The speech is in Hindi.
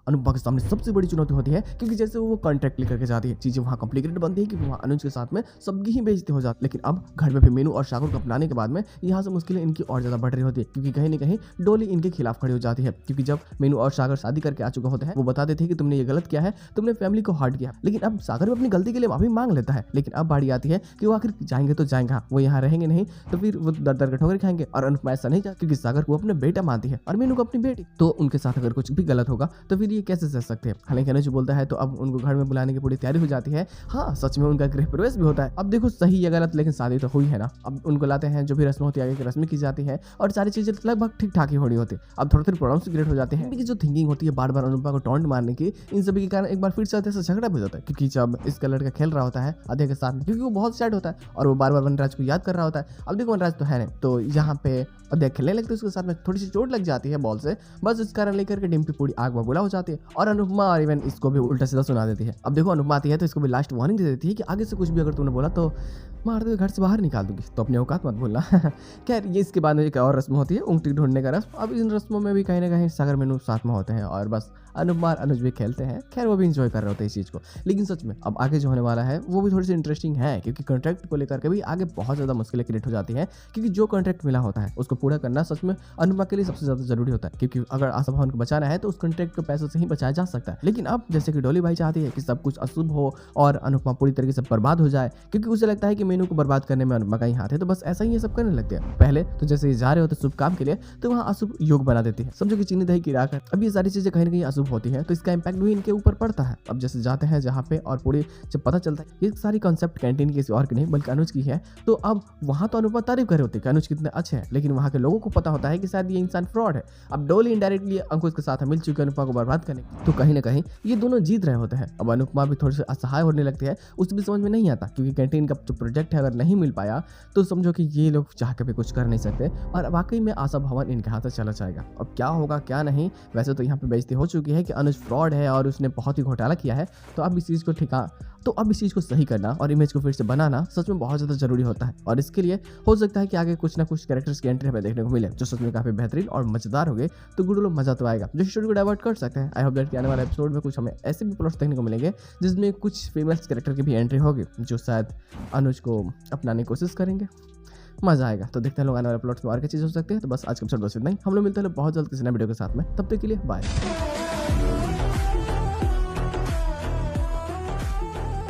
अनुपमा के सामने सबसे बड़ी चुनौती होती है, क्योंकि जैसे वो कॉन्ट्रैक्ट लेकर के जाती है, चीजें वहाँ कॉम्प्लिकेटेड बनती है, क्योंकि वहाँ अनुज के साथ में सबकी ही बेइज्जती हो जाती है। लेकिन अब घर में भी मीनू और सागर को अपनाने के बाद में यहाँ से मुश्किलें इनकी और ज्यादा बढ़ रही होती है, क्योंकि कहीं ना कहीं डोली इनके खिलाफ खड़ी हो जाती है। क्योंकि जब मीनू और सागर शादी करके आ चुके होते हैं, वो बताते थे कि तुमने ये गलत किया है, तुमने फैमिली को हर्ट किया। लेकिन अब सागर भी अपनी गलती के लिए माफी मांग लेता है। लेकिन अब बारी आती है कि वो आखिर जाएंगे तो जाएंगे, वो यहाँ रहेंगे नहीं, तो फिर वो दर दर के ठोकर खाएंगे। और अनुपमा ऐसा नहीं चाहती, क्योंकि सागर को अपने बेटा मानती है और मीनू को अपनी बेटी, तो उनके साथ अगर कुछ भी गलत होगा तो फिर ये कैसे सह सकते हैं। हालांकि अनुज बोलता है तो अब उनको घर में बुलाने की पूरी तैयारी हो जाती है। हाँ, सच में उनका गृह प्रवेश भी होता है। अब देखो सही या गलत, लेकिन शादी तो हुई है ना। अब उनको लाते हैं, जो भी रस्म होती है आगे की रस्म की जाती है और सारी चीजें लगभग ठीक ठाक ही हो रही होती है। अब थोड़ी थोड़ी प्रॉब्लम्स क्रिएट हो जाते हैं, क्योंकि जो थिंकिंग होती है बार बार अनुपमा को टॉन्ट मारने की, इन सभी के कारण एक बार फिर से ऐसा झगड़ा भी हो जाता है। क्योंकि जब इसका लड़का खेल रहा होता है आधे के साथ में, क्योंकि वो बहुत सैड होता है और वो बार बार वनराज को याद कर रहा होता है। अब देखो वनराज तो है नहीं, तो यहाँ पे अध्यय खेलने लगते उसके साथ में थोड़ी सी चोट लग जाती है बॉल से, बस इस कारण लेकर के डिम्पी पूरी आग बबूला हो जाती है और अनुपमा और इवन इसको भी उल्टा सीधा सुना देती है। अब देखो अनुपमा आती है तो इसको भी लास्ट वार्निंग दे देती है कि आगे से कुछ भी अगर तूने बोला तो मार दे, घर से बाहर निकाल दूंगी, तो अपने औकात मत भूलना। खैर ये इसके बाद में एक और रस्म होती है, ऊँगटी ढूंढने का रस्म। अब इन रस्मों में भी कहीं ना कहीं सागर मीनू साथ में होते हैं और बस अनुपमा और अनुज भी खेलते हैं। खैर वो भी इंजॉय कर रहे होते हैं इस चीज़ को। लेकिन सच में अब आगे जो होने वाला है वो भी थोड़ी सी इंटरेस्टिंग है, क्योंकि कॉन्ट्रैक्ट को लेकर के भी आगे बहुत ज़्यादा मुश्किलें क्रिएट हो जाती हैं। क्योंकि जो कॉन्ट्रैक्ट मिला होता है उसको पूरा करना सच में अनुपमा के लिए सबसे ज़्यादा जरूरी होता है, क्योंकि अगर आशा भवन को बचाना है तो उस कॉन्ट्रैक्ट को पैसों से ही बचाया जा सकता है। लेकिन अब जैसे कि डोली भाई चाहती है कि सब कुछ अशुभ हो और अनुपमा पूरी तरीके से बर्बाद हो जाए, क्योंकि उसे लगता है कि मीनू को बर्बाद करने में अनुपमा का ही हाथ है, तो बस ऐसा ही ये सब करने लगते हैं। पहले तो जैसे ये जा रहे होते शुभ काम के लिए, तो वहाँ अशुभ योग बना देती है, समझो कि चीनी दही गिराकर। अब ये सारी चीजें कहीं ना कहीं अशुभ होती है, तो इसका इम्पैक्ट भी इनके ऊपर पड़ता है। अब जैसे जाते हैं जहाँ पे और पूरी जब पता चलता है ये सारी कॉन्सेप्ट कैंटीन की किसी और की नहीं बल्कि अनुज की है, तो अब वहाँ तो अनुपमा तारीफ कर रहे होते हैं कि अनुज कितने अच्छे हैं, लेकिन वहाँ के लोगों को पता होता है कि शायद ये इंसान फ्रॉड है। अब डोली इनडायरेक्टली अंकुश के साथ मिल चुके अनुपमा को बर्बाद करने, तो कहीं ना कहीं ये दोनों जीत रहे होते हैं। अब अनुपमा भी थोड़ी सी असहाय होने लगती है, उसे भी समझ में नहीं आता, क्योंकि कैंटीन का जो प्रोजेक्ट है अगर नहीं मिल पाया तो समझो कि ये लोग चाह के भी कुछ कर नहीं सकते और वाकई में आशा भवन इनके हाथ से चला जाएगा। अब क्या होगा क्या नहीं, वैसे तो यहाँ पे बेइज्जती हो चुकी है कि अनुज फ्रॉड है और उसने बहुत ही घोटाला किया है, तो अब इस चीज़ को सही करना और इमेज को फिर से बनाना सच में बहुत ज़्यादा जरूरी होता है। और इसके लिए हो सकता है कि आगे कुछ ना कुछ कैरेक्टर्स की एंट्री हमें देखने को मिले जो सच में काफ़ी बेहतरीन और मजेदार हो गए, तो गुड लोग मजा तो आएगा, जो स्टोरी को डाइवर्ट कर सकते हैं। आई होप दैट कि आने वाले एपिसोड में कुछ हमें ऐसे भी प्लॉट्स देखने को मिलेंगे जिसमें कुछ फेमस कैरेक्टर की भी एंट्री होगी, जो शायद अनुज को अपनाने की कोशिश करेंगे। मजा आएगा। तो देखते हैं लोग आने वाले प्लॉट्स में और क्या चीज़ हो सकती है। तो बस आज का एपिसोड बस इतना ही, हम लोग मिलते हैं बहुत जल्द किसी नए वीडियो के साथ में, तब तक के लिए बाय।